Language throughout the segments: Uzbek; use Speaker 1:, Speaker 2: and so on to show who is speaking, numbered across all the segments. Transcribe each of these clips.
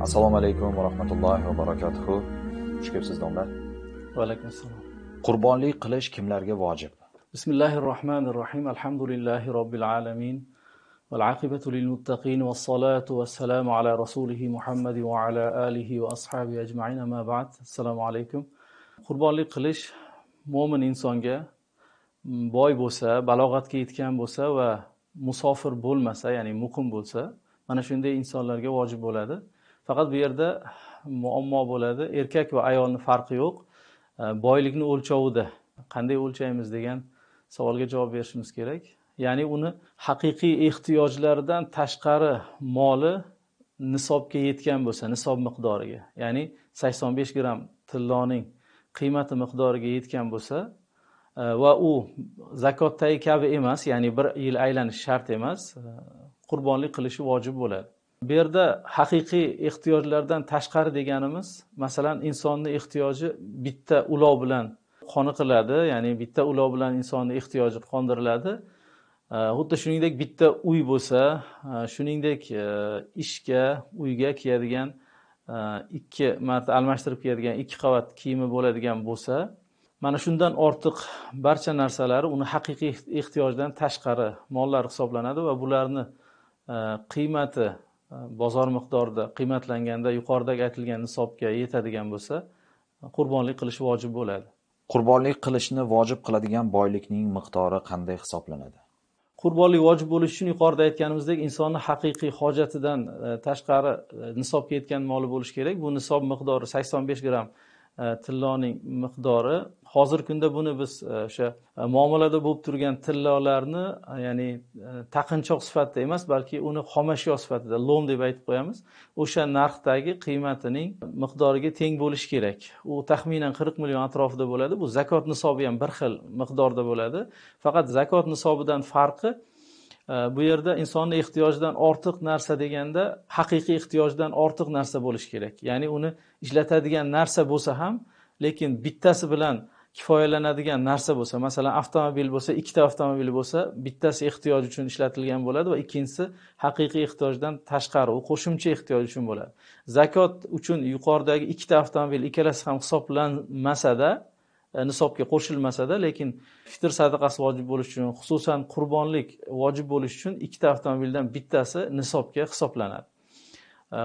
Speaker 1: Assalomu alaykum va rahmatullohi va barakatuh. Xush kelibsiz domla.
Speaker 2: Va alaykum assalom.
Speaker 1: Qurbonlik qilish kimlarga vojib?
Speaker 2: Bismillahirrohmanirrohim. Alhamdulillahi robbil alamin. Val aqibatu lil muttaqin was salatu was salamu ala rasulih Muhammad va ala alihi va ashabihi ajma'in. Amma ba'd. Assalomu alaykum. Qurbonlik qilish mo'min insonga boy bo'lsa, balog'atga yetgan bo'lsa va musofir bo'lmasa, ya'ni muqim bo'lsa, mana shunday insonlarga vojib bo'ladi. Faqat bu yerda muammo bo'ladi. Erkak va ayolning farqi yo'q. Boylikni o'lchovida qanday o'lchaymiz degan savolga javob berishimiz kerak. Ya'ni uni haqiqiy ehtiyojlaridan tashqari moli nisobga yetgan bo'lsa, nisob miqdoriga, ya'ni 85 gram tilloning qiymati miqdoriga yetgan bo'lsa va u zakotdagi kabi emas, ya'ni bir yil aylanish shart emas, qurbonlik qilishi vojib bo'ladi. Bu yerda haqiqiy ehtiyojlardan tashqari deganimiz, masalan, insonning ehtiyoji bitta ulov bilan qoniqiladi, ya'ni bitta ulov bilan insonning ehtiyoji qondiriladi. Xuddi shuningdek bitta uy bo'lsa, shuningdek ishga, uyga kiyadigan 2 marta almashtirib kiyadigan 2 qavat kiyimi bo'ladigan bo'lsa, mana shundan ortiq barcha narsalari uni haqiqiy ehtiyojdan tashqari mollar hisoblanadi va bularni qiymati bozor miqdorida qiymatlanganda yuqoridagi aytilgan nisobga yetadigan bo'lsa, qurbonlik qilish vojib bo'ladi.
Speaker 1: Qurbonlik qilishni vojib qiladigan boylikning miqdori qanday hisoblanadi?
Speaker 2: Qurbonlik vojib bo'lishi uchun yuqorida aytganimizdek insonning haqiqiy hojatidan tashqari nisobga yetgan moli bo'lishi kerak. Bu nisob miqdori 85 gram tilloning miqdori. Hozirgi kunda buni biz o'sha muomalada bo'lib turgan tillolarni, ya'ni taqinchoq sifatida emas, balki uni xomashyo sifatida, lom deb aytib qo'yamiz. O'sha narxdagi qiymatining miqdoriga teng bo'lishi kerak. U taxminan 40 million atrofida bo'ladi. Bu zakot nisobi ham bir xil miqdorda bo'ladi. Faqat zakot nisobidan farqi bu yerda insonning ehtiyojidan ortiq narsa deganda haqiqiy ehtiyojdan ortiq narsa bo'lishi kerak. Ya'ni uni ishlatadigan narsa bo'lsa ham, lekin bittasi bilan kifoyalanadigan narsa bo'lsa, masalan, avtomobil bo'lsa, 2 ta avtomobil bo'lsa, bittasi ehtiyoj uchun ishlatilgan bo'ladi va ikkinchisi haqiqiy ehtiyojdan tashqari, u qo'shimcha ehtiyoj uchun bo'ladi. Zakot uchun yuqoridagi 2 ta avtomobil ikkalasi ham hisoblanmasa-da, nisobga qo'shilmasa-da, lekin fitr sadaqasi vojib bo'lishi uchun, xususan qurbonlik vojib bo'lishi uchun 2 ta avtomobildan bittasi nisobga hisoblanadi.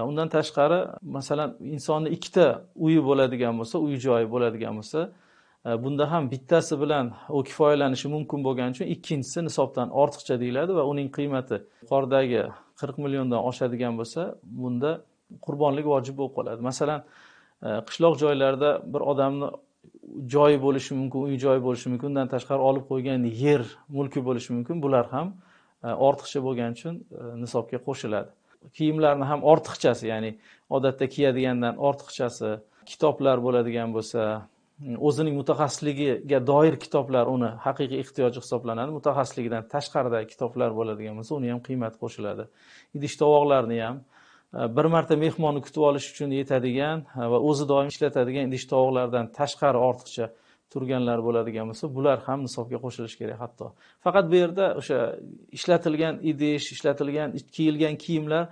Speaker 2: Undan tashqari, masalan, insonning 2 ta uyi bo'ladigan bo'lsa, uy joyi bo'ladigan bo'lsa, bunda ham bittasi bilan u kifoyalanishi mumkin bo'lgani uchun ikkinchisi nisobdan ortiqcha deyiladi va uning qiymati yuqoridagi 40 milliondan oshadigan bo'lsa, bunda qurbonlik vojib bo'lib qoladi. Masalan, qishloq joylarda bir odamni joyi bo'lishi mumkin, uy joyi bo'lishi mumkin, undan tashqari olib qo'ygan yer, mulki bo'lishi mumkin. Bular ham ortiqcha bo'lgani uchun nisobga qo'shiladi. Kiyimlarni ham ortiqchasi, ya'ni odatda kiyadigandan ortiqchasi, kitoblar bo'ladigan bo'lsa, o'zining mutaxassisligiga doir kitoblar uni haqiqiy ehtiyoji hisoblanadi. Mutaxassisligidan tashqaridagi kitoblar bo'ladigan bo'lsa, uni ham qiymati qo'shiladi. Idish-tovoqlarni ham bir marta mehmonni kutib olish uchun yetadigan va o'zi doim ishlatadigan idish-tovoqlardan tashqari ortiqcha turganlar bo'ladigan bo'lsa, bular ham nisobga qo'shilishi kerak hatto. Faqat bu yerda o'sha ishlatilgan idish, ishlatilgan kiyilgan kiyimlar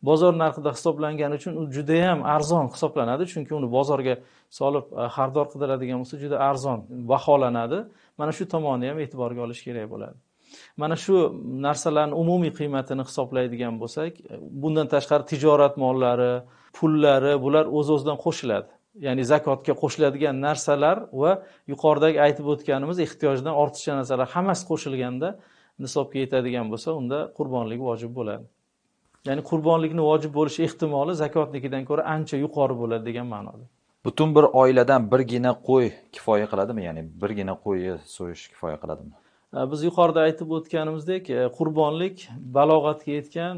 Speaker 2: bozor narxida hisoblangani uchun u juda ham arzon hisoblanadi, chunki uni bozorga solib xaridor qidiradigan bo'lsa juda arzon baholanadi. Mana shu tomonni ham e'tiborga olish kerak bo'ladi. Mana shu narsalarning umumiy qiymatini hisoblaydigan bo'lsak, bundan tashqari tijorat mollari, pullari, bular o'z-o'zidan qo'shiladi. Ya'ni zakotga qo'shiladigan narsalar va yuqoridagi aytib o'tganimiz ehtiyojdan ortiqcha narsalar hammasi qo'shilganda nisobga yetadigan bo'lsa, unda qurbonlik vojib bo'ladi. Ya'ni qurbonlikning vojib bo'lish ehtimoli zakotnikidan ko'ra ancha yuqori bo'ladi degan ma'noda.
Speaker 1: Butun bir oiladan birgina qo'y kifoya qiladimi? Ya'ni birgina qo'yni so'yish kifoya qiladimi?
Speaker 2: Biz yuqorida aytib o'tganimizdek, qurbonlik balog'atga yetgan,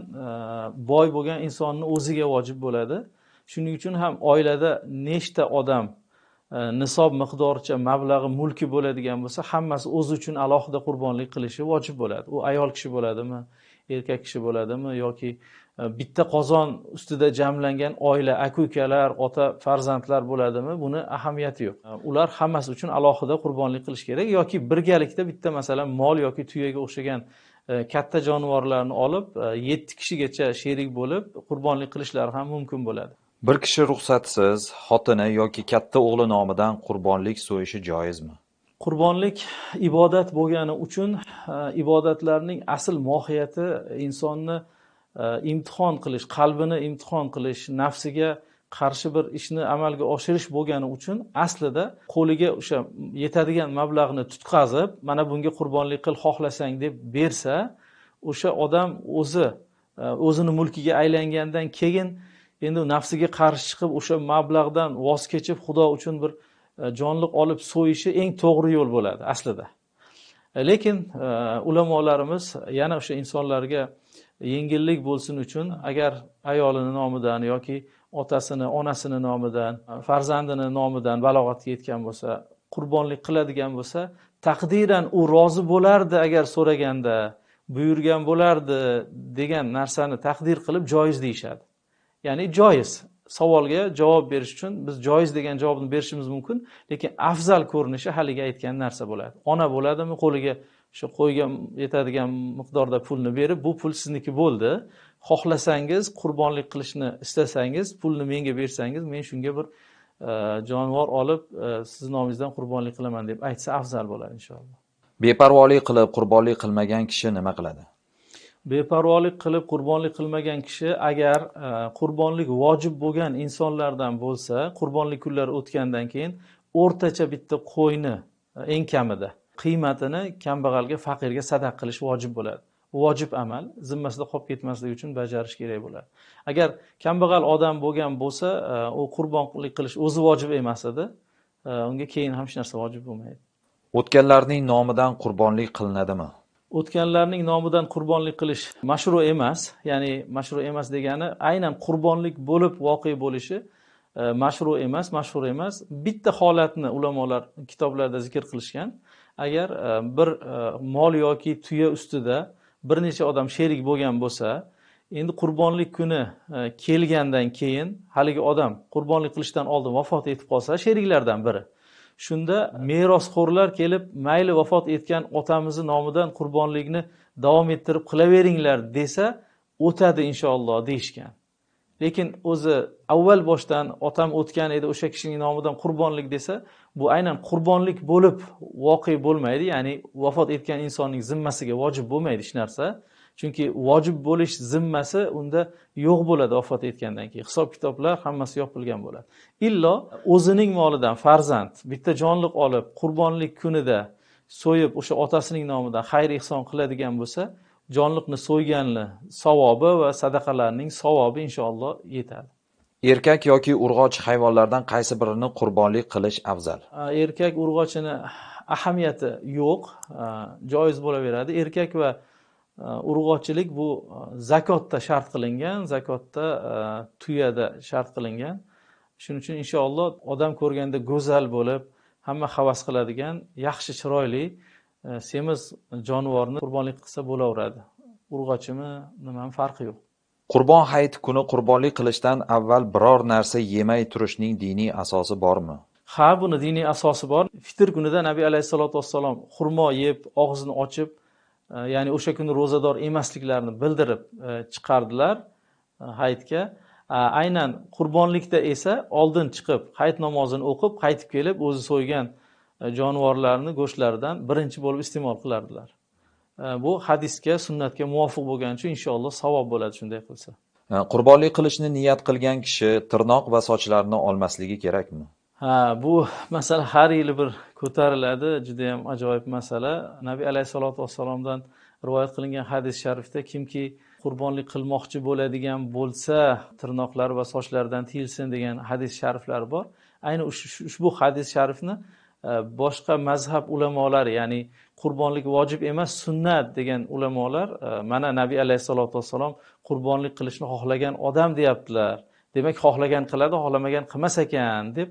Speaker 2: boy bo'lgan insonning o'ziga vojib bo'ladi. Shuning uchun ham oilada nechta odam nisob miqdoricha mablag'i mulki bo'ladigan bo'lsa, hammasi o'zi uchun alohida qurbonlik qilishi vojib bo'ladi. U ayol kishi bo'ladimi, erkak kishi bo'ladimi yoki bitta qozon ustida jamlangan oila, aka-ukalar, ota, farzandlar bo'ladimi, buni ahamiyati yo'q. Ular hammasi uchun alohida qurbonlik qilish kerak yoki birgalikda bitta masalan mol yoki tuyaga o'xshagan katta jonivorlarni olib 7 kishigacha sherik bo'lib qurbonlik qilishlari ham mumkin bo'ladi.
Speaker 1: Bir kishi ruxsatsiz xotini yoki katta o'g'li nomidan qurbonlik so'yishi joizmi?
Speaker 2: Qurbonlik ibodat bo'lgani uchun ibodatlarning asl mohiyati insonni imtihon qilish, qalbini imtihon qilish, nafsiga qarshi bir ishni amalga oshirish bo'lgani uchun aslida qo'liga o'sha yetadigan mablag'ni tutqazib, mana bunga qurbonlik qil xohlasang deb bersa, o'sha odam o'zini mulkiga aylangandan keyin endi nafsiga qarshi chiqib o'sha mablag'dan voz kechib Xudo uchun bir jonliq olib so'yishi eng to'g'ri yo'l bo'ladi aslida. Lekin ulamolarimiz yana o'sha insonlarga yengillik bo'lsin uchun agar ayolini nomidan yoki otasini, onasini nomidan, farzandini nomidan balog'atga yetgan bo'lsa, qurbonlik qiladigan bo'lsa, taqdiran u rozi bo'lardi agar so'raganda, buyurgan bo'lardi degan narsani taqdir qilib joiz deyishadi. Ya'ni joiz. Savolga javob berish uchun biz joiz degan javobni berishimiz mumkin, lekin afzal ko'rinishi haliga aytgan narsa bo'ladi. Ona bo'ladimi, qo'liga shu qo'yga yetadigan miqdorda pulni berib, bu pul sizniki bo'ldi. Xohlasangiz, qurbonlik qilishni istasangiz, pulni menga bersangiz, men shunga bir jonivor olib siz nomingizdan qurbonlik qilaman deb aytsa afzal bo'ladi inshaalloh.
Speaker 1: Beparvolik qilib qurbonlik qilmagan kishi nima qiladi?
Speaker 2: Beparvolik qilib qurbonlik qilmagan kishi agar qurbonlik vojib bo'lgan insonlardan bo'lsa, qurbonlik kunlari o'tgandan keyin o'rtacha bitta qo'yni eng kamida qiymatini kambag'alga, faqirga sadaq qilish vojib bo'ladi. Vojib amal, zimmasida qolib ketmasligi uchun bajarish kerak bo'ladi. Agar kambag'al odam bo'lgan bo'lsa, u qurbonlik qilish o'zi vojib emas edi, unga keyin ham hech narsa vojib bo'lmaydi.
Speaker 1: O'tganlarning nomidan qurbonlik qilinadimi?
Speaker 2: O'tganlarning nomidan qurbonlik qilish mashru emas. Ya'ni mashru emas degani aynan qurbonlik bo'lib voqea bo'lishi mashru emas, mashhur emas. Bitta holatni ulamolar kitoblarda zikr qilishgan. Agar bir mol yoki tuya ustida bir necha odam sherik bo'lgan bo'lsa, endi qurbonlik kuni kelgandan keyin haligi odam qurbonlik qilishdan oldin vafot etib qolsa, sheriklardan biri, shunda merosxo'rlar kelib, mayli vafot etgan otamizni nomidan qurbonlikni davom ettirib qilaveringlar desa, o'tadi inshaalloh deyishgan. Lekin o'zi avval boshdan otam o'tgan edi, o'sha kishining nomidan qurbonlik desa, bu aynan qurbonlik bo'lib voqea bo'lmaydi. Ya'ni vafot etgan insonning zimmasiga vojib bo'lmaydi hech narsa. Chunki vojib bo'lish zimmasi unda yo'q bo'ladi vafot etgandan keyin. Hisob-kitoblar hammasi yopilgan bo'ladi. Illo o'zining molidan farzand bitta jonliq olib qurbonlik kunida so'yib o'sha otasining nomidan xayr ihson qiladigan bo'lsa, jonliqni so'yganli savobi va sadaqalarning savobi inshaalloh yetadi.
Speaker 1: Erkak yoki urg'och hayvonlardan qaysi birini qurbonlik qilish afzal?
Speaker 2: Erkak urg'ochini ahamiyati yo'q, joiz bo'laveradi. Erkak va urg'ochilik bu zakotda shart qilingan, zakotda tuyada shart qilingan. Shuning uchun inshaalloh odam ko'rganda go'zal bo'lib, hamma havas qiladigan, yaxshi chiroyli, semiz jonivorni qurbonlik qilsa bo'laveradi. Urg'ochimi, nima farqi yo'q.
Speaker 1: Qurbon hayiti kuni qurbonlik qilishdan avval biror narsa yemay turishning diniy asosi bormi?
Speaker 2: Ha, buni diniy asosi bor. Fitr kunida Nabiy alayhisolatu vassalom xurmo yeb, og'zini ochib, ya'ni o'sha kuni ro'zador emasliklarini bildirib chiqardilar hayitga. Aynan qurbonlikda esa oldin chiqib, hayit namozini o'qib, qaytib kelib, o'zi so'ygan jonivorlarni go'shtlaridan birinchi bo'lib iste'mol qilardilar. Bu hadisga, sunnatga muvofiq bo'lgani uchun inshaalloh savob bo'ladi shunday qilsa.
Speaker 1: Qurbonlik qilishni niyat qilgan kishi tirnoq va sochlarini olmasligi kerakmi?
Speaker 2: Ha, bu masala har yili bir ko'tariladi, juda ham ajoyib masala. Nabiy alayhisolatu vassalomdan rivoyat qilingan hadis sharifda kimki qurbonlik qilmoqchi bo'ladigan bo'lsa, tirnoqlari va sochlaridan tiyilsin degan hadis shariflar bor. Ayni ushbu hadis sharifni boshqa mazhab ulamolari, ya'ni qurbonlik vojib emas, sunnat degan ulamolar mana Nabiy alayhisolatu vassalom qurbonlik qilishni xohlagan odam deyaptilar. Demak, xohlagan qiladi, xohlamagan qilmas ekan deb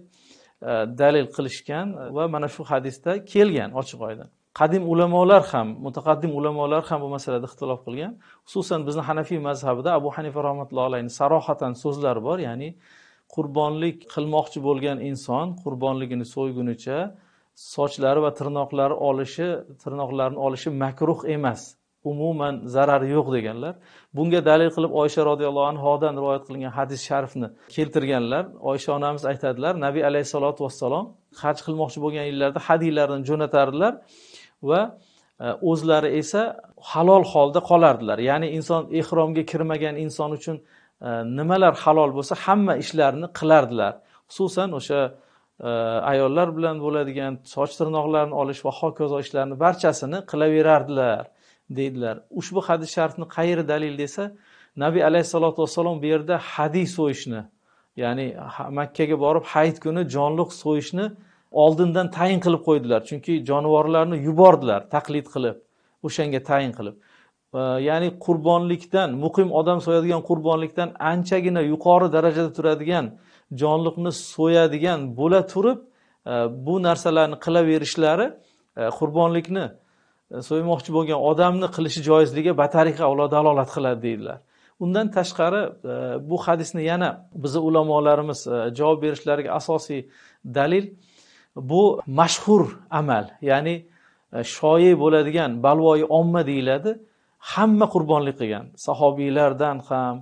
Speaker 2: dalil qilishgan va mana shu hadisda kelgan ochiq oydin. Qadim ulamolar ham, mutaqaddim ulamolar ham bu masalada ixtilof qilgan. Xususan bizning Hanafiy mazhabida Abu Hanifa rahmatullohi alayhi sarohatan so'zlar bor, ya'ni qurbonlik qilmoqchi bo'lgan inson qurbonligini so'ygunicha sochlari va tirnoqlarini olishi makruh emas. umuman zarari yo'q deganlar. Bunga dalil qilib Oysha radhiyallohu anhodan rivoyat qilingan hadis sharifni keltirganlar. Oysha onamiz aytadilar, Nabiy alayhisolatu vassalom haj qilmoqchi bo'lgan yillarda hadiylarni jo'natardilar va o'zlari esa halol holda qolardilar. Ya'ni inson ihromga kirmagan inson uchun nimalar halol bo'lsa, hamma ishlarni qilardilar. Xususan o'sha ayollar bilan bo'ladigan soch tirnoqlarini olish va hokazo ishlarni barchasini qilaverardilar deydilar. Ushbu hadis sharifni qayeri dalil desa, Nabiy alayhisolatu vassalom bu yerda hadiy so'yishni, ya'ni Makkaga borib hayit kuni jonliq so'yishni oldindan tayin qilib qo'ydilar. Chunki jonivorlarni yubordilar taqlid qilib, o'shanga tayin qilib. Ya'ni qurbonlikdan, muqim odam so'yadigan qurbonlikdan anchagina yuqori darajada turadigan jonliqni so'yadigan bo'la turib, bu narsalarni qilaverishlari qurbonlikni so'ymoqchi bo'lgan odamni qilishi joizligiga batariqa avlo dalolat qiladi deydilar. Undan tashqari bu hadisni yana bizning ulamolarimiz javob berishlariga asosiy dalil bu mashhur amal, ya'ni shoyi bo'ladigan balvoyi omma deyiladi. Hamma qurbonlik qilgan, sahobiylardan ham,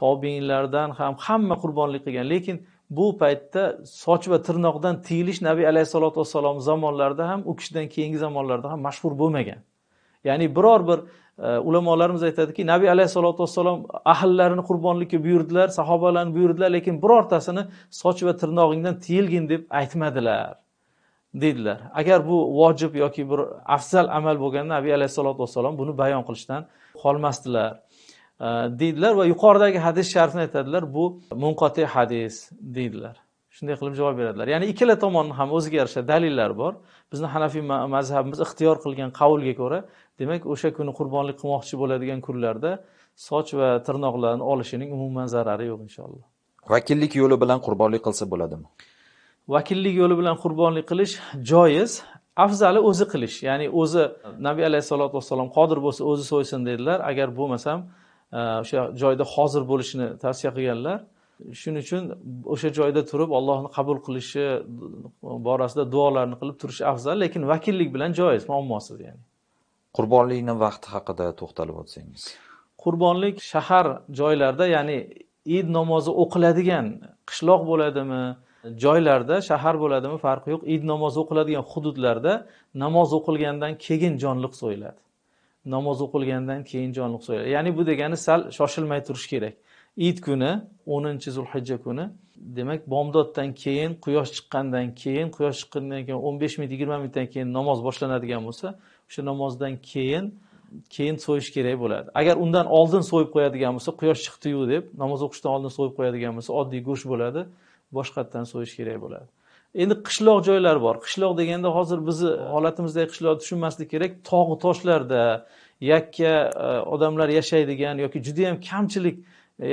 Speaker 2: tobiinlardan ham hamma qurbonlik qilgan. Lekin bu paytda soch va tirnoqdan tiyilish Nabiy alayhisolatu vassalom zamonlarida ham, u kishidan keyingi zamonlarda ham mashhur bo'lmagan. Ya'ni biror bir ulamolarimiz aytadiki, Nabiy alayhisolatu vassalom ahllarini qurbonlikka buyurdilar, sahobalarni buyurdilar, lekin birortasini soch va tirnog'ingdan tiyilgin deb aytmadilar dedilar. Agar bu vojib yoki bir afzal amal bo'lganda Nabiy alayhisolatu vassalom buni bayon qilishdan qolmasdilar deydilar va yuqoridagi hadis sharifni aytadilar, bu munqati hadis deydilar. Shunday qilib javob beradilar. Ya'ni ikkala tomonning ham o'ziga yarasha dalillari bor. Bizning Hanafiy mazhabimiz ixtiyor qilgan qavlga ko'ra, demak, o'sha kuni qurbonlik qilmoqchi bo'ladigan kunlarda soch va tirnoqlarni olishining umuman zarari yo'q inshaalloh.
Speaker 1: Vakillik yo'li bilan qurbonlik qilsa bo'ladimi?
Speaker 2: Vakillik yo'li bilan qurbonlik qilish joiz. Afzali o'zi qilish. Ya'ni o'zi Nabiy alayhisolatu vassalom qodir bo'lsa o'zi so'ysin dedilar. Agar bo'lmasam o'sha joyda hozir bo'lishni tavsiya qilganlar. Shuning uchun o'sha joyda turib Allohni qabul qilishi borasida duolarni qilib turish afzal, lekin vakillik bilan joiz, muammosiz ya'ni.
Speaker 1: Qurbonlikning vaqti haqida to'xtalib o'tsangiz.
Speaker 2: Qurbonlik shahar joylarda, ya'ni Eid namozi o'qiladigan qishloq bo'ladimi, joylarda, shahar bo'ladimi farqi yo'q. Eid namozi o'qiladigan hududlarda namoz o'qilgandan keyin jonliq so'yiladi. Namoz o'qilgandan keyin jonliq so'yiladi. Ya'ni bu degani sal shoshilmay turish kerak. Eid kuni 10-Zulhijja kuni, demak, bomdoddan keyin, quyosh chiqqandan keyin 15 minut, 20 minutdan keyin namoz boshlanadigan bo'lsa, o'sha namozdan keyin so'yish kerak bo'ladi. Agar undan oldin so'yib qo'yadigan bo'lsa, quyosh chiqdi-yu deb namoz o'qishdan oldin so'yib qo'yadigan bo'lsa, oddiy go'sht bo'ladi, boshqatdan so'yish kerak bo'ladi. Endi qishloq joylar bor. Qishloq deganda hozir bizni holatimizdagi qishloq tushunmaslik kerak. Tog' toshlarda yakka odamlar yashaydigan yoki juda ham kamchilik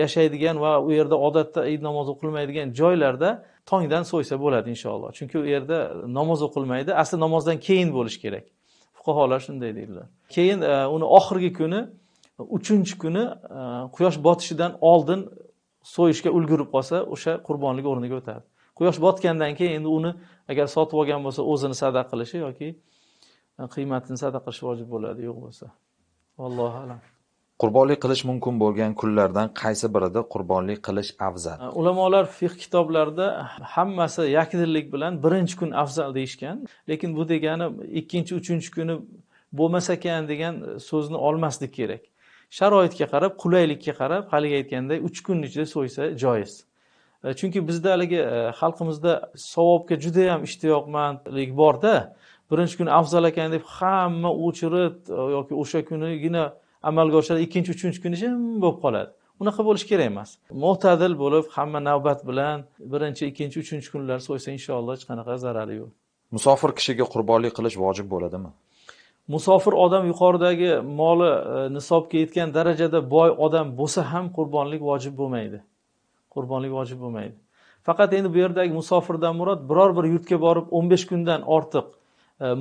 Speaker 2: yashaydigan va u yerda odatda Eid namozi o'qilmaydigan joylarda tongdan so'ysa bo'ladi inshaalloh. Chunki u yerda namoz o'qilmaydi, asli namozdan keyin bo'lish kerak. Fuqaholar shunday deydilar. Keyin uni oxirgi kuni, 3-kuni quyosh botishidan oldin so'yishga ulgurib qolsa, o'sha qurbonlik o'rniga o'tadi. Quyosh botgandan keyin endi uni agar sotib olgan bo'lsa, o'zini sadaqa qilishi yoki qiymatini sadaqa qilish vojib bo'ladi, yo'q bo'lsa. Vallohu alam.
Speaker 1: Qurbonlik qilish mumkin bo'lgan kunlardan qaysi birida qurbonlik qilish afzal?
Speaker 2: Ulamolar fiqh kitoblarida hammasi yakdillik bilan birinchi kun afzal deyishgan, lekin bu degani ikkinchi, uchinchi kuni bo'lmas ekan degan so'zni olmaslik kerak. Sharoitga qarab, qulaylikka qarab, haliga aytganday 3 kun ichida so'ysa joiz. Chunki bizda haligi xalqimizda savobga juda ham ishtiyoqmandlik bor-da, birinchi kun afzal ekan deb hamma o'chirib yoki o'sha kunigina amalga oshiradi, ikkinchi, uchinchi kun jim bo'lib qoladi. Unaqa bo'lish kerak emas. Mo'tadil bo'lib, hamma navbat bilan birinchi, ikkinchi, uchinchi kunlar so'ysa inshaalloh hech qanaqa zarari yo'q.
Speaker 1: Musofir kishiga qurbonlik qilish vojib bo'ladimi?
Speaker 2: Musofir odam yuqoridagi moli nisobga yetgan darajada boy odam bo'lsa ham qurbonlik vojib bo'lmaydi. Qurbonlik vojib bo'lmaydi. Faqat endi bu yerdagi musofirdan murod biror bir yurtga borib 15 kundan ortiq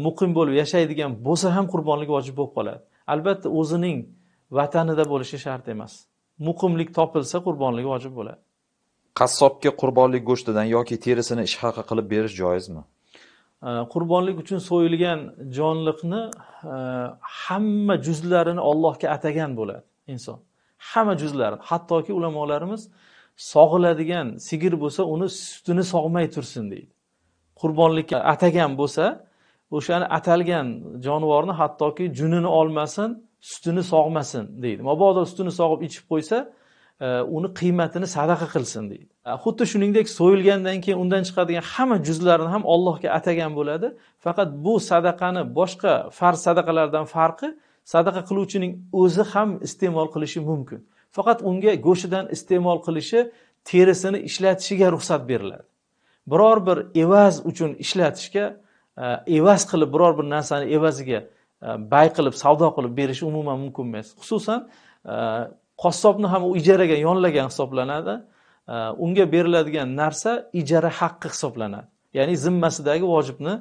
Speaker 2: muqim bo'lib yashaydigan bo'lsa ham qurbonlik vojib bo'lib qoladi. Albatta o'zining vatanida bo'lishi shart emas. Muqimlik topilsa qurbonlik vojib bo'ladi.
Speaker 1: Qassobga qurbonlik go'shtidan yoki terisini ish haqi qilib berish joizmi?
Speaker 2: Qurbonlik uchun so'yilgan jonliqni hamma juzlarini Allohga atagan bo'ladi inson. Hamma juzlarini, hattoki ulamolarimiz sog'iladigan sigir bo'lsa, uni sutini sog'may tursin deydi. Qurbonlikka atagan bo'lsa, o'shani atalgan jonivorni hattoki junini olmasin, sutini sog'masin deydi. Mabodo sutini sog'ib ichib qo'ysa, uni qiymatini sadaqa qilsin deydi. Xuddi shuningdek so'yilgandan keyin undan chiqadigan hamma juzlarini ham Allohga atagan bo'ladi. Faqat bu sadaqani boshqa farz sadaqalardan farqi, sadaqa qiluvchining o'zi ham iste'mol qilishi mumkin. Faqat unga go'shidan iste'mol qilishi, terisini ishlatishiga ruxsat beriladi. Biror bir evaz uchun ishlatishga, evaz qilib biror bir narsani evaziga bay qilib, savdo qilib berish umuman mumkin emas. Xususan, qassobni ham u ijaraga yonlagan hisoblanadi. Unga beriladigan narsa ijara haqqi hisoblanadi. Ya'ni zimmasidagi vojibni,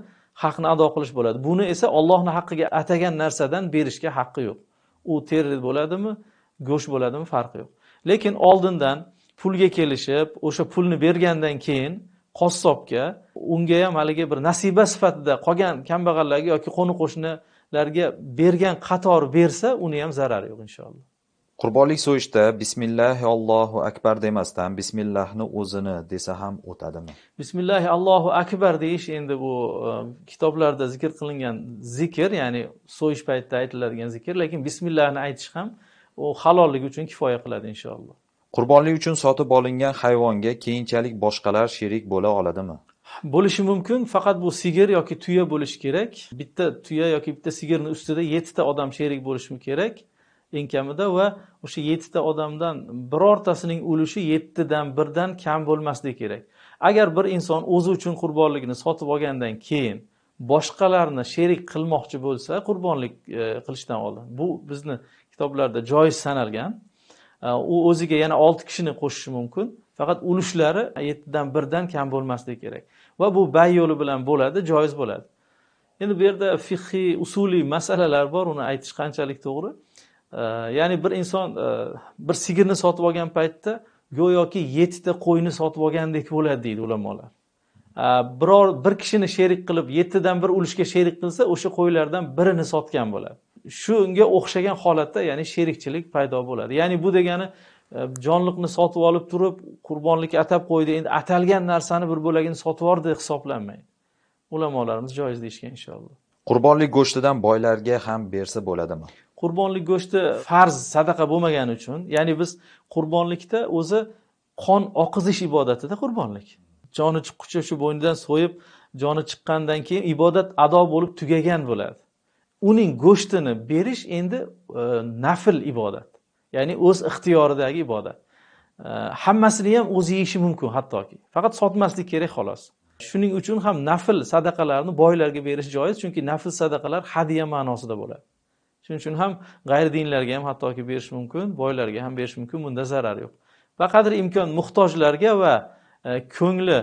Speaker 2: haqni ado qilish bo'ladi. Buni esa Allohning haqqiga atagan narsadan berishga haqqi yo'q. U teri bo'ladimi, go'sht bo'ladimi farqi yo'q. Lekin oldindan pulga kelishib, o'sha pulni bergandan keyin qassobga, unga ham haligi bir nasiba sifatida qolgan kambag'allarga yoki qo'ni-qo'shnilarga bergan qator bersa, uni ham zarari yo'q inshaalloh.
Speaker 1: Qurbonlik so'yishda bismillah Allohu akbar demasdan bismillahni o'zini desa ham o'tadimi?
Speaker 2: Bismillah Allohu akbar deyish endi bu kitoblarda zikr qilingan zikr, ya'ni so'yish paytida aytiladigan zikr, lekin bismillahni aytish ham u halollik uchun kifoya qiladi inshaalloh.
Speaker 1: Qurbonlik uchun sotib olingan hayvonga keyinchalik boshqalar sherik bo'la oladimi?
Speaker 2: Bo'lishi mumkin, faqat bu sigir yoki tuya bo'lishi kerak. Bitta tuya yoki bitta sigirning ustida 7 ta odam sherik bo'lishi kerak eng kamida, va o'sha 7 ta odamdan birortasining ulushi 7 dan 1 dan kam bo'lmasligi kerak. Agar bir inson o'zi uchun qurbonlikni sotib olgandan keyin boshqalarni sherik qilmoqchi bo'lsa, qurbonlik qilishdan oldin, bu bizni kitoblarda joiz sanalgan. U o'ziga yana 6 kishini qo'shishi mumkin. Faqat ulushlari 7 dan 1 dan kam bo'lmasligi kerak. Va bu bay yo'li bilan bo'ladi, joiz bo'ladi. Endi bu yerda fiqhiy, usuliy masalalar bor, uni aytish qanchalik to'g'ri. Ya'ni bir inson bir sigirni sotib olgan paytda go'yoki 7 ta qo'yni sotib olgandek bo'ladi deydi ulamolar. Bir kishini sherik qilib 7 dan 1 ulushga sherik qilsa, o'sha qo'ylardan birini sotgan bo'ladi. Shunga o'xshagan holatda, ya'ni sherikchilik paydo bo'ladi. Ya'ni bu degani jonliqni sotib olib turib, qurbonlikka atab qo'ydi, endi atalgan narsani bir bo'lagini sotib oldi hisoblanmaydi. Ulamolarimiz joiz deyishgan inshaalloh.
Speaker 1: Qurbonlik go'shtidan boylarga ham bersa bo'ladimi?
Speaker 2: Qurbonlik go'shti farz sadaqa bo'lmagani uchun, ya'ni biz qurbonlikda o'zi qon oqizish ibodatida qurbonlik. Joni chiqquncha shu bo'ynidan so'yib, joni chiqqandan keyin ibodat ado bo'lib tugagan bo'ladi. Uning go'shtini berish endi nafl ibodat. Ya'ni o'z ixtiyoridagi ibodat. Hammasini ham o'zi yeyishi mumkin hattoki. Faqat sotmaslik kerak xolos. Shuning uchun ham nafl sadaqalarni boylarga berish joiz, chunki nafl sadaqalar hadiya ma'nosida bo'ladi. Shuning uchun ham g'ayridinlarga ham hattoki berish mumkin, boylarga ham berish mumkin, bunda zarar yo'q. Va qadri imkon muhtojlarga va ko'ngli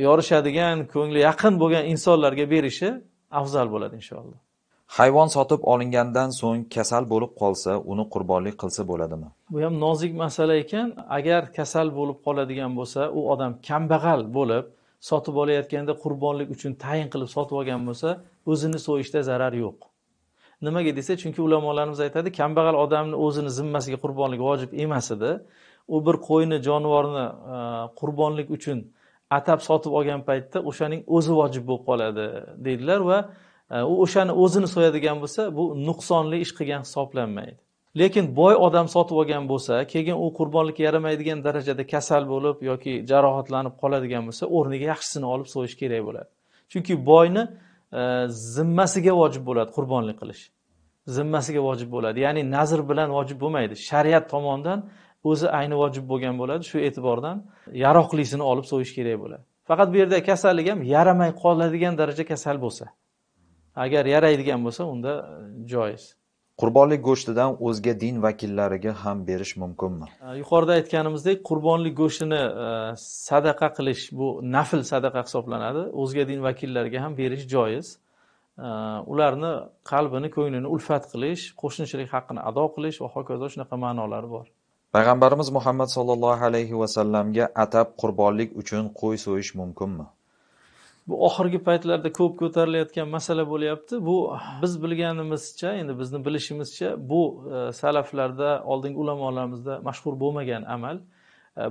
Speaker 2: yorishadigan, ko'ngli yaqin bo'lgan insonlarga berishi afzal bo'ladi inshaalloh.
Speaker 1: Hayvon sotib olingandan so'ng kasal bo'lib qolsa, uni qurbonlik qilsa bo'ladimi?
Speaker 2: Bu ham nozik masala ekan. Agar kasal bo'lib qoladigan bo'lsa, u odam kambag'al bo'lib, sotib olayotganda qurbonlik uchun tayin qilib sotib olgan bo'lsa, o'zini so'yishda zarar yo'q. Nimaga desa, chunki ulamolarimiz aytadi, kambag'al odamni o'zini zimmasiga qurbonlik vojib emas edi. U bir qo'yni, jonivorni qurbonlik uchun atab sotib olgan paytda o'shaning o'zi vojib bo'lib qoladi deydilar, va u o'shani o'zini so'yadigan bo'lsa, bu nuqsonli ish qilgan hisoblanmaydi. Lekin boy odam sotib olgan bo'lsa, keyin u qurbonlikka yaramaydigan darajada kasal bo'lib yoki jarohatlanib qoladigan bo'lsa, o'rniga yaxshisini olib so'yish kerak bo'ladi. Chunki boyni zimmasiga vojib bo'ladi qurbonlik qilish. Zimmasiga vojib bo'ladi. Ya'ni nazr bilan vojib bo'lmaydi. Shariat tomonidan o'zi ayni vojib bo'lgan bo'ladi. Shu e'tibordan yaroqlisini olib so'yish kerak bo'ladi. Faqat bu yerda kasallik ham yaramay qoladigan daraja kasal bo'lsa. Agar yaraydigan bo'lsa, unda joiz.
Speaker 1: Qurbonlik go'shtidan o'zga din vakillariga ham berish mumkinmi?
Speaker 2: Yuqorida aytganimizdek, qurbonlik go'shtini sadaqa qilish, bu nafl sadaqa hisoblanadi. O'zga din vakillariga ham berish joiz. Ularni qalbini, ko'nglini ulfat qilish, qo'shnichilik haqqini ado qilish va hokazo shunaqa ma'nolari bor.
Speaker 1: Payg'ambarimiz Muhammad sallallohu alayhi va sallamga atab qurbonlik uchun qo'y so'yish mumkinmi?
Speaker 2: Bu oxirgi paytlarda ko'p ko'tarilayotgan masala bo'lyapti. Bu biz bilganimizcha, endi bizni bilishimizcha bu salaflarda, oldingi ulamolarimizda mashhur bo'lmagan amal.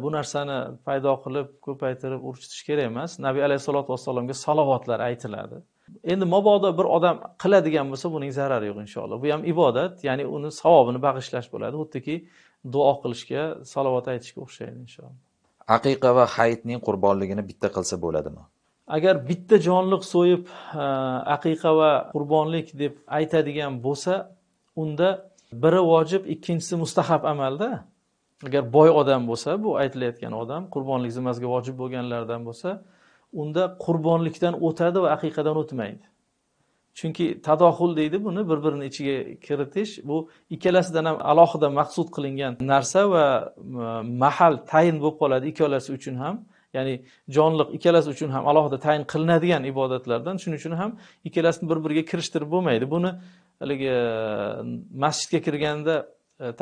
Speaker 2: Bu narsani paydo qilib, ko'paytirib urchitish kerak emas. Nabiy alayhisolatu vassalomga salovatlar aytiladi. Endi mabodo bir odam qiladigan bo'lsa, buning zarari yo'q inshaalloh. Bu ham ibodat, ya'ni uni savobini bag'ishlash bo'ladi. Xuddiki duo qilishga, salovat aytishga o'xshaydi inshaalloh.
Speaker 1: Aqiqa va hayitning qurbonligini bitta qilsa bo'ladimi?
Speaker 2: Agar bitta jonliq so'yib aqiqa va qurbonlik deb aytadigan bo'lsa, unda biri vojib, ikkinchisi mustahab amalda. Agar boy odam bo'lsa, bu aytilayotgan odam qurbonlik zimmasiga vojib bo'lganlardan bo'lsa, unda qurbonlikdan o'tadi va aqiqadan o'tmaydi. Chunki tadoxul deydi buni, bir-birini ichiga kiritish. Bu ikkalasidan ham alohida maqsud qilingan narsa va mahal tayin bo'lib qoladi ikkalasi uchun ham. Ya'ni jonliq ikkalasi uchun ham alohida tayin qilinadigan ibodatlardan. Shuning uchun ham ikkalasini bir-biriga kirishtirib bo'lmaydi. Buni haligi masjidga kirganda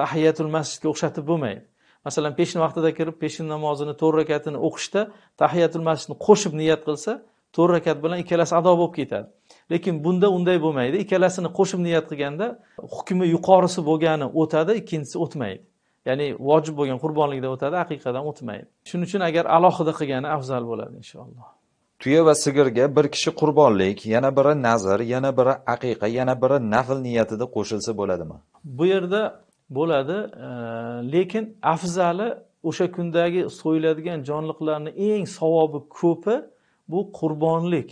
Speaker 2: tahiyatul masjidga o'xshatib bo'lmaydi. Masalan, peshin vaqtida kirib, peshin namozini 4 rakatini o'qishda tahiyatul masjidni qo'shib niyat qilsa, 4 rakat bilan ikkalasi ado bo'lib ketadi. Lekin bunda unday bo'lmaydi. Ikkalasini qo'shib niyat qilganda hukmi yuqorisi bo'lgani o'tadi, ikkinchisi o'tmaydi. Ya'ni vojib bo'lgan qurbonlikdan o'tadi, aqiqadan o'tmaydi. Shuning uchun agar alohida qilgani afzal bo'ladi inshaalloh.
Speaker 1: Tuya va sigirga bir kishi qurbonlik, yana biri nazr, yana biri aqiqa, yana biri nafl niyatida qo'shilsa bo'ladimi?
Speaker 2: Bu yerda bo'ladi, lekin afzali o'sha kundagi so'yiladigan jonliqlarning eng savobi ko'pi bu qurbonlik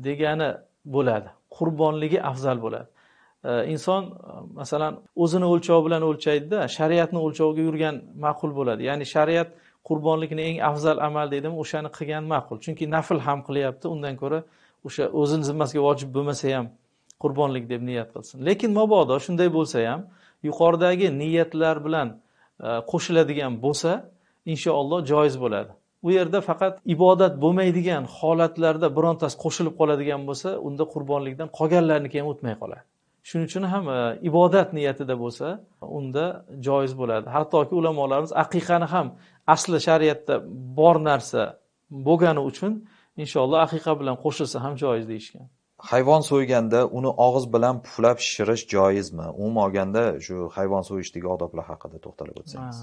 Speaker 2: degani bo'ladi. Qurbonligi afzal bo'ladi. Inson masalan o'zini o'lchov bilan o'lchaydi-da, shariatni o'lchoviga yurgan ma'qul bo'ladi. Ya'ni shariat qurbonlikni eng afzal amal deydimi, o'shani qilgan ma'qul. Chunki nafl ham qilyapti, undan ko'ra o'sha o'zini zimmasiga vojib bo'lmasa ham qurbonlik deb niyat qilsin. Lekin mabodo shunday bo'lsa ham, yuqoridagi niyatlar bilan qo'shiladigan bo'lsa, inshaalloh joiz bo'ladi. U yerda faqat ibodat bo'lmaydigan holatlarda birontasi qo'shilib qoladigan bo'lsa, unda qurbonlikdan qolganlarniki ham o'tmay qoladi. Shuning uchun ham ibodat niyatida bo'lsa, unda joiz bo'ladi. Hattoki ulamolarimiz aqiqani ham asli shariatda bor narsa bo'lgani uchun inshaalloh aqiqa bilan qo'shilsa ham joiz deyishgan.
Speaker 1: Hayvon so'yganda uni og'iz bilan puflab shishirish joizmi? Umuman olganda shu hayvon so'yishdagi odoblar haqida to'xtalib o'tsangiz.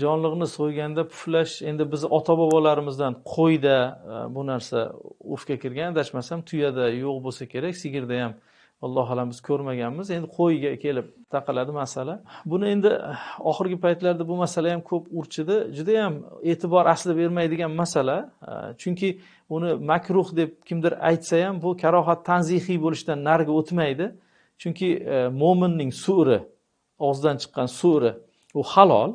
Speaker 2: Jonliqni so'yganda puflash, endi biz ota-bobolarimizdan qo'yda bu narsa urfga kirgan, adashmasam tuyada yo'q bo'lsa kerak, sigirda ham Alloh alam biz ko'rmaganmiz. Endi qo'yga kelib taqaladi masala. Buni endi oxirgi paytlarda bu masala ham ko'p urchidi. Juda ham e'tibor aslida bermaydigan masala. Chunki uni makruh deb kimdir aytsa ham bu karohat tanzihiy bo'lishdan nariga o'tmaydi. Chunki mo'minning su'ri, og'zidan chiqqan su'ri u halol.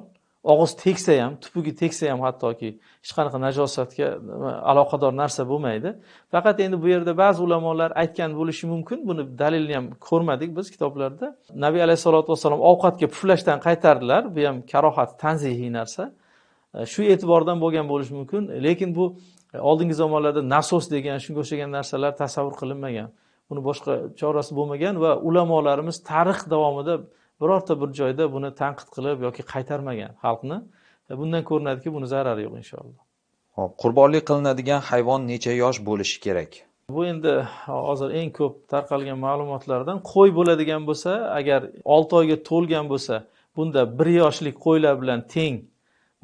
Speaker 2: Og'iz tegsa ham, tupugi tegsa ham hattoki hech qanaqa najosatga aloqador narsa bo'lmaydi. Faqat endi bu yerda ba'zi ulamolar aytgan bo'lishi mumkin. Buni dalilni ham ko'rmadik biz kitoblarda. Nabiy alayhisolatu vassalom ovqatga puflashdan qaytardilar. Bu ham karohat tanzihiy narsa. Shu e'tibordan bo'lgan bo'lishi mumkin. Lekin bu oldingi zamonlarda nasos degan shunga o'xshagan narsalar tasavvur qilinmagan. Buni boshqa chorasi bo'lmagan va ulamolarimiz tarix davomida birorta bir joyda buni tanqid qilib yoki qaytarmagan xalqni. Bundan ko'rinadiki, buni zarari yo'q inshaalloh.
Speaker 1: Xo'p, qurbonlik qilinadigan hayvon necha yosh bo'lishi kerak?
Speaker 2: Bu endi hozir eng ko'p tarqalgan ma'lumotlardan qo'y bo'ladigan bo'lsa, agar 6 oyga to'lgan bo'lsa, bunda 1 yoshlik qo'ylar bilan teng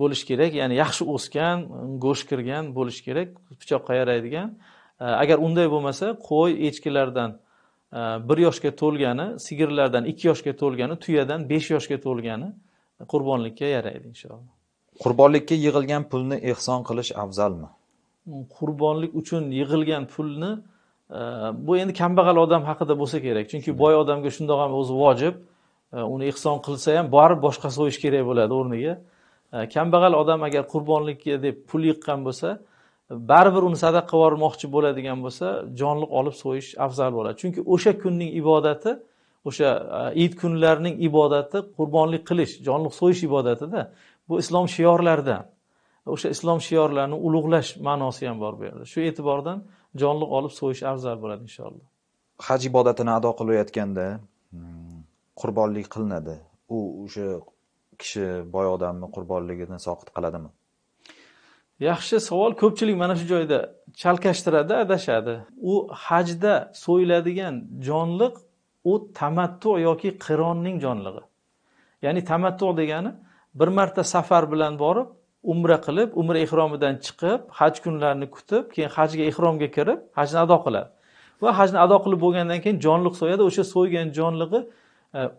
Speaker 2: bo'lish kerak. Ya'ni yaxshi o'sgan, go'sht kirgan bo'lish kerak, pichoqqa yaraydigan. Agar unday bo'lmasa, qo'y echkilardan 1 yoshga to'lgani, sigirlardan 2 yoshga to'lgani, tuyadan 5 yoshga to'lgani qurbonlikka yaraydi inshaalloh.
Speaker 1: Qurbonlikka yig'ilgan pulni ehson qilish afzalmi?
Speaker 2: Qurbonlik uchun yig'ilgan pulni bu endi kambag'al odam haqida bo'lsa kerak. Chunki boy odamga shundoq ham o'zi vojib, uni ehson qilsa ham baribir boshqa so'yish kerak bo'ladi o'rniga. Kambag'al odam agar qurbonlikka deb pul yiqqan bo'lsa, baribir uni sadaqa yubormoqchi bo'ladigan bo'lsa, jonliq olib so'yish afzal bo'ladi. Chunki o'sha kunning ibodati, o'sha Eid kunlarining ibodati qurbonlik qilish, jonliq so'yish ibodatida. Bu islom shiorlaridan. O'sha islom shiorlarini ulug'lash ma'nosi ham bor bu yerda. Shu e'tibordan jonliq olib so'yish afzal bo'ladi inshaalloh.
Speaker 1: Haj ibodatini ado qilayotganda qurbonlik qilinadi. U o'sha kishi boy odamni qurbonligini soqit qiladimi?
Speaker 2: Yaxshi savol. Ko'pchilik mana shu joyda chalkashtiradi, adashadi. U hajda so'yiladigan jonliq u tamattu yoki qironning jonlig'i. Ya'ni tamattu degani bir marta safar bilan borib, umra qilib, umra ihromidan chiqib, haj kunlarini kutib, keyin hajga ihromga kirib, hajni ado qiladi. Va hajni ado qilib bo'lgandan keyin jonliq so'yadi. O'sha so'ygan jonlig'i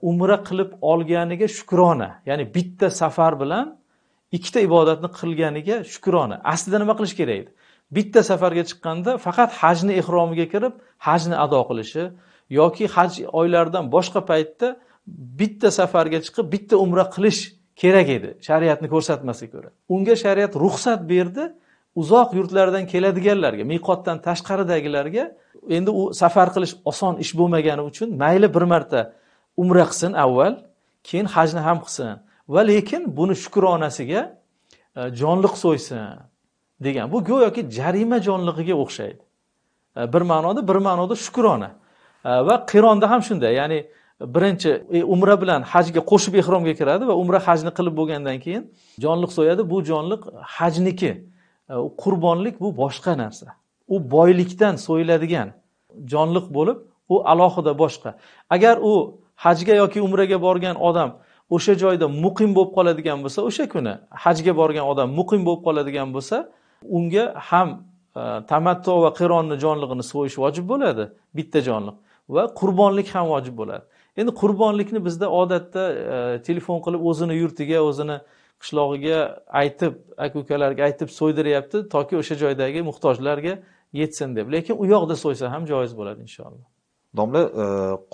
Speaker 2: umra qilib olganiga shukrona. Ya'ni bitta safar bilan ikkita ibodatni qilganiga shukrona. Aslida nima qilish kerak edi? Bitta safarga chiqqanda faqat hajni ihromiga kirib, hajni ado qilishi yoki haj oylaridan boshqa paytda bitta safarga chiqib, bitta umra qilish kerak edi, shariatni ko'rsatmasiga ko'ra. Unga shariat ruxsat berdi. Uzoq yurtlardan keladiganlarga, miqotdan tashqaridagilarga endi u safar qilish oson ish bo'lmagani uchun mayli bir marta umra qilsin avval, keyin hajni ham qilsin. Va lekin buni shukronasiga jonliq so'ysin degan. Bu go'yoki jarima jonlig'iga o'xshaydi. Bir ma'noda shukrona. Va qironda ham shunday. Ya'ni birinchi umra bilan hajga qo'shib ihromga kiradi va umra hajni qilib bo'lgandan keyin jonliq so'yadi. Bu jonliq hajniki. Qurbonlik bu boshqa narsa. U boylikdan so'yiladigan jonliq bo'lib, u alohida boshqa. Agar u hajga yoki umraga borgan odam o'sha joyda muqim bo'lib qoladigan bo'lsa, o'sha kuni hajga borgan odam muqim bo'lib qoladigan bo'lsa, unga ham tamattu va qironni jonlig'ini so'yish vojib bo'ladi, bitta jonliq, va qurbonlik ham vojib bo'ladi. Endi qurbonlikni bizda odatda telefon qilib o'zini yurtiga, o'zini qishlog'iga aytib, aka-ukalarga aytib so'ydiryapti, toki o'sha joydagi muhtojlarga yetsin deb. Lekin u yoqda so'ysa ham joiz bo'ladi inshaalloh.
Speaker 1: Domla,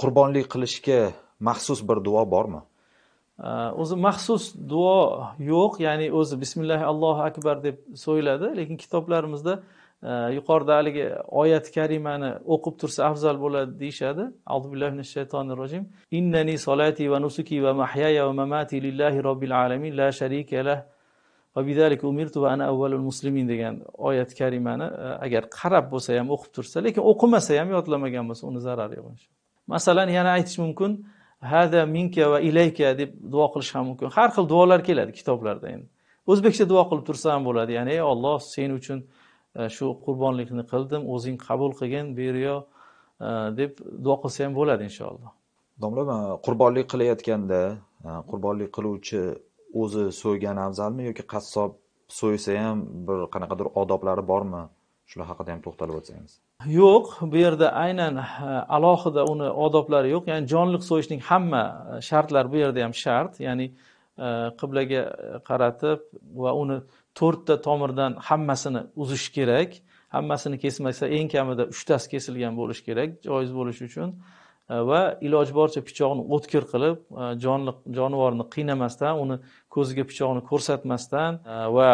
Speaker 1: qurbonlik qilishga maxsus bir duo bormi?
Speaker 2: O'zi maxsus duo yo'q, ya'ni o'zi bismillah Allohu akbar deb so'yiladi, lekin kitoblarimizda yuqorida haligi oyat karimani o'qib tursa afzal bo'ladi deyshadi. Auzubillahi minash shaytonir rojim. Innani solati va nusuki va mahyaya va mamati lillahi robbil alamin la sharika lah va bidalika umirtu va ana avvalul muslimin degan oyat karimani agar qarab bo'lsa ham o'qib tursa, lekin o'qimasa ham yodlamagan bo'lsa uni zarari yo'q. Masalan, yana aytish mumkin, hada minka va ilayka deb duo qilish ham mumkin. Har xil duolar keladi kitoblarda endi. O'zbekcha duo qilib tursa ham bo'ladi. Ya'ni ey Alloh, sen uchun shu qurbonlikni qildim, o'zing qabul qilgin, beriyo deb duo qilsa ham bo'ladi inshaalloh.
Speaker 1: Domla, qurbonlik qilayotganda qurbonlik qiluvchi o'zi so'ygan afzalmi yoki qassob so'ysa ham bir qanaqadir odoblari bormi? Shular haqida ham to'xtalib o'tsangiz.
Speaker 2: Yo'q, bu yerda aynan alohida uni odoblari yo'q. Ya'ni jonliq so'yishning hamma shartlari bu yerda ham shart. Ya'ni qiblaga qaratib va uni 4 ta tomirdan hammasini uzish kerak. Hammasini kesmasa, eng kamida 3 tasi kesilgan bo'lishi kerak, joiz bo'lishi uchun. Va iloji boricha pichoqni o'tkir qilib, jonivorni qiynamasdan, uni ko'ziga pichoqni ko'rsatmasdan va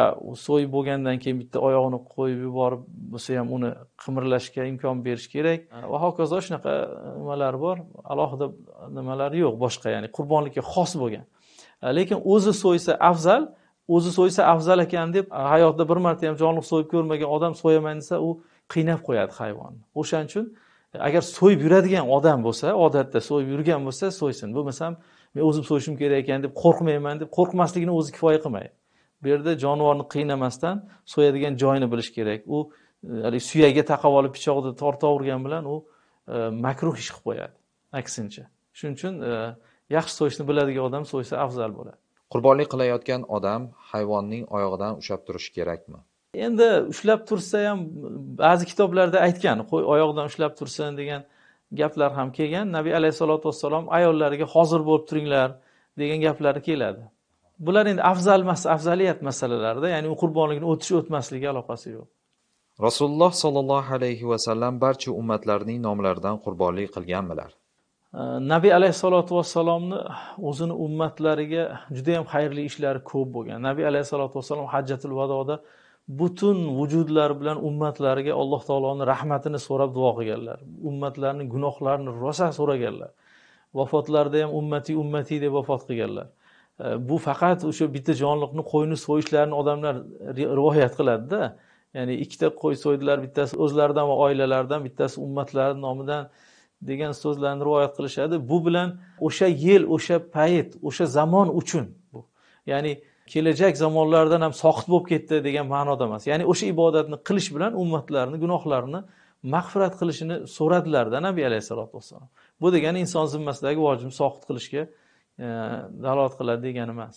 Speaker 2: so'yib bo'lgandan keyin bitta oyog'ini qo'yib yuborib bo'lsa ham uni qimirlashga imkon berish kerak. Va hokazo shunaqa nimalar bor, alohida nimalar yo'q boshqa, ya'ni qurbonlikka xos bo'lgan. Lekin o'zi so'ysa afzal ekan deb hayotda bir marta ham jonliq so'yib ko'rmagan odam so'yaman desa, u qiynab qo'yadi hayvonni. O'shaning uchun agar so'yib yuradigan odam bo'lsa, odatda so'yib yurgan bo'lsa, so'ysin. Bo'lmasam, men o'zim so'yishim kerak ekan deb qo'rqmayman deb qo'rqmasligini o'zi kifoya qilmaydi. Bu yerda jonivorni qiynamasdan so'yadigan joyini bilish kerak. U suyagiga taqab olib pichoqni tortavergan bilan u makruh ish qilib qo'yadi, aksincha. Shuning uchun yaxshi so'yishni biladigan odam so'ysa afzal bo'ladi.
Speaker 1: Qurbonlik qilayotgan odam hayvonning oyog'idan ushlab turishi kerakmi?
Speaker 2: Endi ushlab tursa ham ba'zi kitoblarda aytgan, qo'y oyog'idan ushlab tursin degan gaplar ham kelgan. Nabiy alayhisolatu vassalom ayollariga hozir bo'lib turinglar degan gaplari keladi. Bular endi afzaliyat masalalarida, ya'ni qurbonlikni o'tish o'tmasligi aloqasi yo'q.
Speaker 1: Rasululloh sollallohu alayhi va sallam barcha ummatlarning nomlaridan qurbonlik qilganmilar?
Speaker 2: Nabiy alayhisolatu vassalomni o'zini ummatlariga juda ham xayrli ishlari ko'p bo'lgan. Nabiy alayhisolatu vassalom hajjatul vadoda butun vujudlari bilan ummatlariga Alloh taoloning rahmatini so'rab duo qilganlar. Ummatlarning gunohlarini rosa so'raganlar. Vafotlarida ham ummati deb vafot qilganlar. Bu faqat o'sha bitta jonliqni qo'yni so'yishlarini odamlar rivoyat qiladi-da. Ya'ni ikkita qo'y so'ydilar, bittasi o'zlaridan va oilalaridan, bittasi ummatlari nomidan degan so'zlarni rivoyat qilishadi. Bu bilan o'sha yil, o'sha payt, o'sha zamon uchun bu. Ya'ni kelajak zamonlardan ham soqit bo'lib ketdi degan ma'noda emas. Ya'ni o'sha ibodatni qilish bilan ummatlarni gunohlarini mag'firat qilishini so'radilar-da Nabiy alayhisolatu vassalom. Bu degani inson zimmasidagi vojibni soqit qilishga dalolat qiladi degani emas.